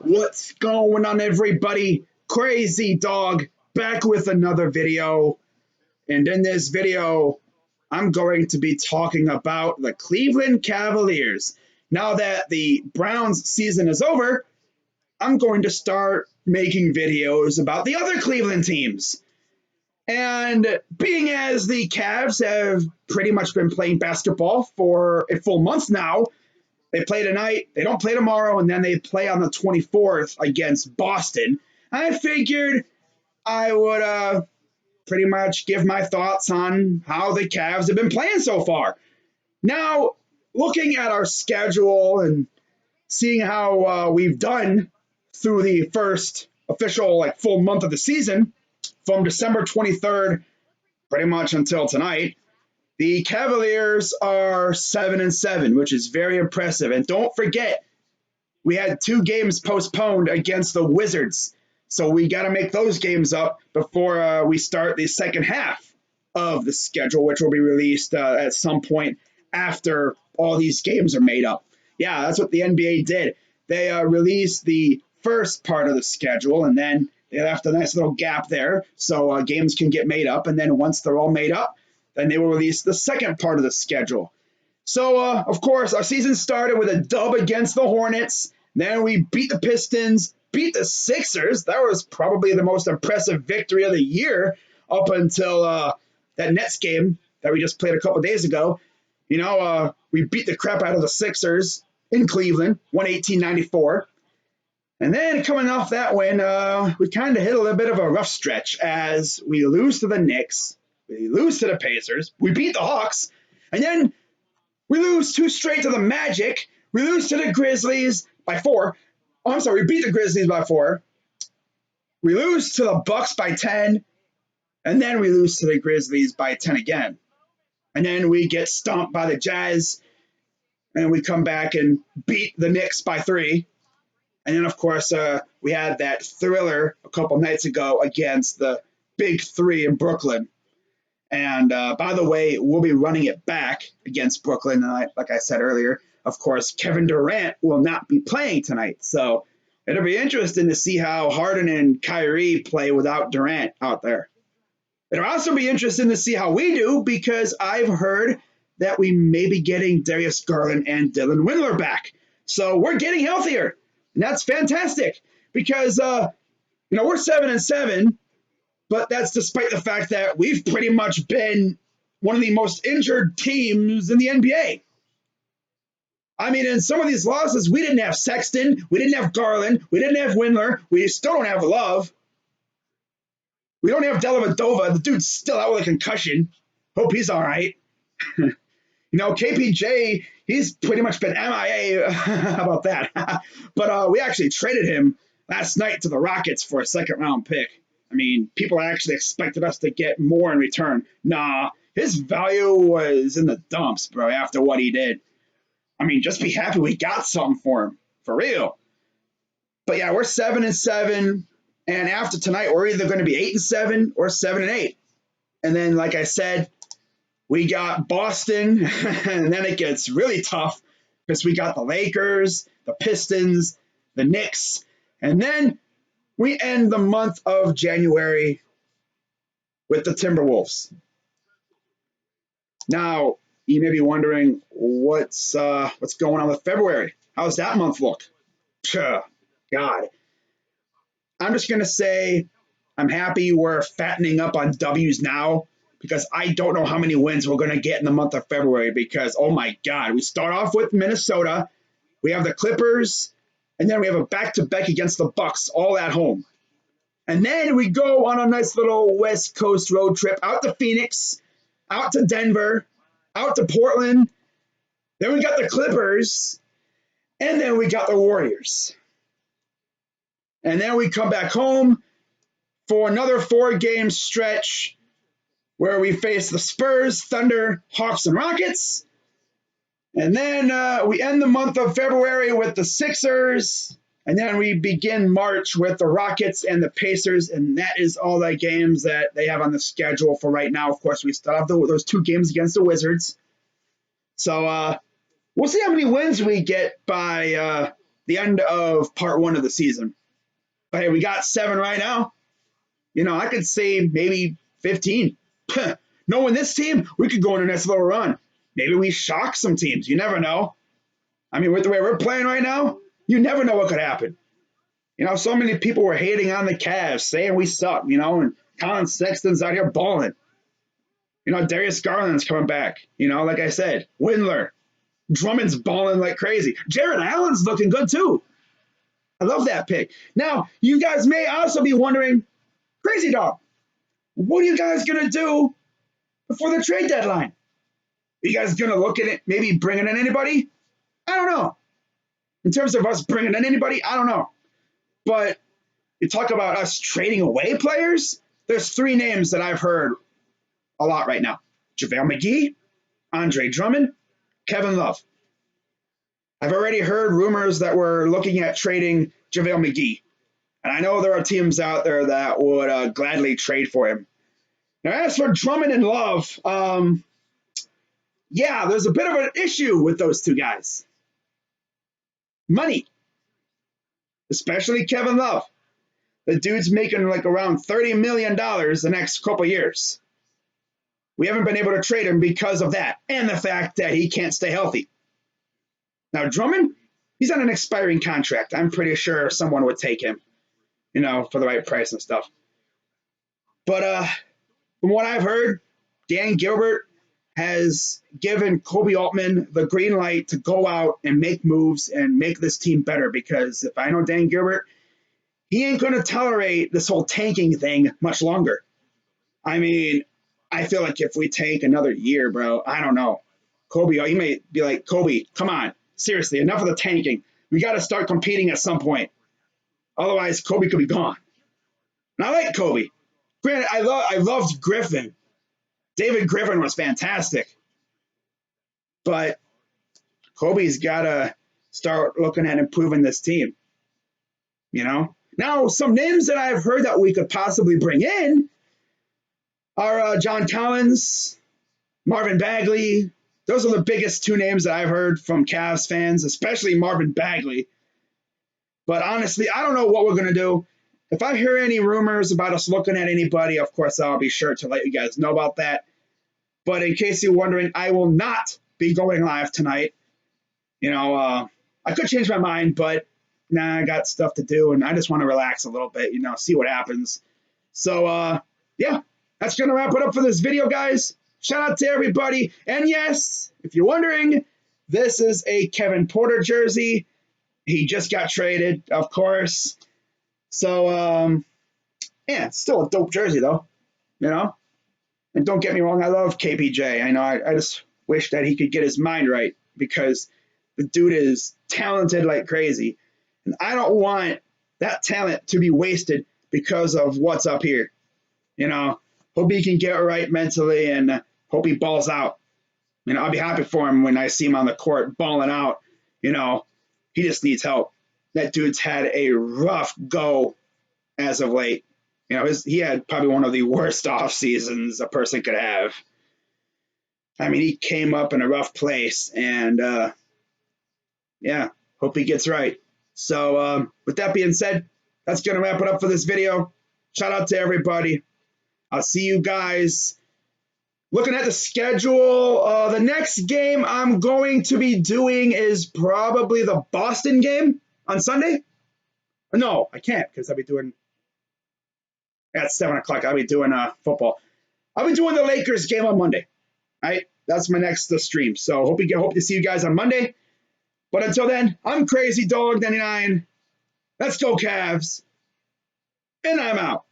What's going on, everybody? Crazy Dog back with another video. And in this video, I'm going to be talking about the Cleveland Cavaliers. Now that the Browns season is over, I'm going to start making videos about the other Cleveland teams. And being as the Cavs have pretty much been playing basketball for a full month now, they play tonight, they don't play tomorrow, and then they play on the 24th against Boston. I figured I would pretty much give my thoughts on how the Cavs have been playing so far. Now, looking at our schedule and seeing how we've done through the first official full month of the season, from December 23rd pretty much until tonight, the Cavaliers are 7-7, which is very impressive. And don't forget, we had 2 games postponed against the Wizards. So we got to make those games up before we start the second half of the schedule, which will be released at some point after all these games are made up. Yeah, that's what the NBA did. They released the first part of the schedule, and then they left a nice little gap there so games can get made up. And then once they're all made up, then they will release the second part of the schedule. So, of course, our season started with a dub against the Hornets. Then we beat the Pistons, beat the Sixers. That was probably the most impressive victory of the year up until that Nets game that we just played a couple days ago. We beat the crap out of the Sixers in Cleveland, 118-94. And then coming off that win, we kind of hit a little bit of a rough stretch as we lose to the Knicks. We lose to the Pacers. We beat the Hawks. And then we lose 2 straight to the Magic. We lose to the Grizzlies by 4. Oh, I'm sorry. We beat the Grizzlies by 4. We lose to the Bucks by 10. And then we lose to the Grizzlies by 10 again. And then we get stomped by the Jazz. And we come back and beat the Knicks by 3. And then, of course, we had that thriller a couple nights ago against the Big 3 in Brooklyn. And by the way, we'll be running it back against Brooklyn. And like I said earlier, of course, Kevin Durant will not be playing tonight. So it'll be interesting to see how Harden and Kyrie play without Durant out there. It'll also be interesting to see how we do because I've heard that we may be getting Darius Garland and Dylan Windler back. So we're getting healthier. And that's fantastic because, we're 7-7. But that's despite the fact that we've pretty much been one of the most injured teams in the NBA. I mean, in some of these losses, we didn't have Sexton, we didn't have Garland, we didn't have Windler, we still don't have Love. We don't have Dellavedova. The dude's still out with a concussion. Hope he's all right. KPJ, he's pretty much been MIA. How about that? But we actually traded him last night to the Rockets for a second-round pick. I mean, people actually expected us to get more in return. Nah, his value was in the dumps, bro, after what he did. I mean, just be happy we got something for him. For real. But yeah, we're 7-7. And after tonight, we're either going to be 8-7 or 7-8. And then, like I said, we got Boston. And then it gets really tough because we got the Lakers, the Pistons, the Knicks. And then we end the month of January with the Timberwolves. Now, you may be wondering what's going on with February. How's that month look? God. I'm just going to say I'm happy we're fattening up on W's now because I don't know how many wins we're going to get in the month of February because, oh my God, we start off with Minnesota. We have the Clippers. And then we have a back-to-back against the Bucks, all at home. And then we go on a nice little West Coast road trip out to Phoenix, out to Denver, out to Portland. Then we got the Clippers, and then we got the Warriors. And then we come back home for another 4-game stretch where we face the Spurs, Thunder, Hawks, and Rockets. And then we end the month of February with the Sixers. And then we begin March with the Rockets and the Pacers. And that is all the games that they have on the schedule for right now. Of course, we still have those 2 games against the Wizards. So we'll see how many wins we get by the end of part 1 of the season. But hey, we got 7 right now. You know, I could say maybe 15. Knowing this team, we could go on a nice little run. Maybe we shock some teams. You never know. I mean, with the way we're playing right now, you never know what could happen. You know, so many people were hating on the Cavs, saying we suck, you know, and Colin Sexton's out here balling. You know, Darius Garland's coming back. You know, like I said, Windler. Drummond's balling like crazy. Jared Allen's looking good, too. I love that pick. Now, you guys may also be wondering, Crazy Dog, what are you guys going to do before the trade deadline? Are you guys going to look at it, maybe bringing in anybody? I don't know. In terms of us bringing in anybody, I don't know. But you talk about us trading away players, there's 3 names that I've heard a lot right now. JaVale McGee, Andre Drummond, Kevin Love. I've already heard rumors that we're looking at trading JaVale McGee. And I know there are teams out there that would gladly trade for him. Now, as for Drummond and Love, yeah, there's a bit of an issue with those 2 guys. Money. Especially Kevin Love. The dude's making like around $30 million the next couple years. We haven't been able to trade him because of that and the fact that he can't stay healthy. Now, Drummond, he's on an expiring contract. I'm pretty sure someone would take him, you know, for the right price and stuff. But from what I've heard, Dan Gilbert has given Koby Altman the green light to go out and make moves and make this team better, because if I know Dan Gilbert, he ain't going to tolerate this whole tanking thing much longer. I mean, I feel like if we tank another year, bro, I don't know. Koby, you may be like, Koby, come on. Seriously, enough of the tanking. We got to start competing at some point. Otherwise, Koby could be gone. And I like Koby. Granted, I loved Griffin. David Griffin was fantastic. But Koby's got to start looking at improving this team. You know? Now, some names that I've heard that we could possibly bring in are John Collins, Marvin Bagley. Those are the biggest 2 names that I've heard from Cavs fans, especially Marvin Bagley. But honestly, I don't know what we're going to do. If I hear any rumors about us looking at anybody, of course, I'll be sure to let you guys know about that. But in case you're wondering, I will not be going live tonight. You know, I could change my mind, but nah, I got stuff to do, and I just want to relax a little bit, you know, see what happens. So, yeah, that's going to wrap it up for this video, guys. Shout out to everybody. And yes, if you're wondering, this is a Kevin Porter jersey. He just got traded, of course. So, yeah, it's still a dope jersey, though, you know? And don't get me wrong, I love KPJ. I know I just wish that he could get his mind right, because the dude is talented like crazy. And I don't want that talent to be wasted because of what's up here. You know, hope he can get right mentally and hope he balls out. You know, I'll be happy for him when I see him on the court balling out. You know, he just needs help. That dude's had a rough go as of late. You know, he had probably one of the worst off seasons a person could have. I mean, he came up in a rough place, and yeah, hope he gets right. So with that being said, that's going to wrap it up for this video. Shout out to everybody. I'll see you guys. Looking at the schedule, the next game I'm going to be doing is probably the Boston game on Sunday. No, I can't, because I'll be doing at 7 o'clock. I'll be doing football. I'll be doing the Lakers game on Monday. All right, that's my next stream. So hope to see you guys on Monday. But until then, I'm Crazy Dog 99. Let's go Cavs, and I'm out.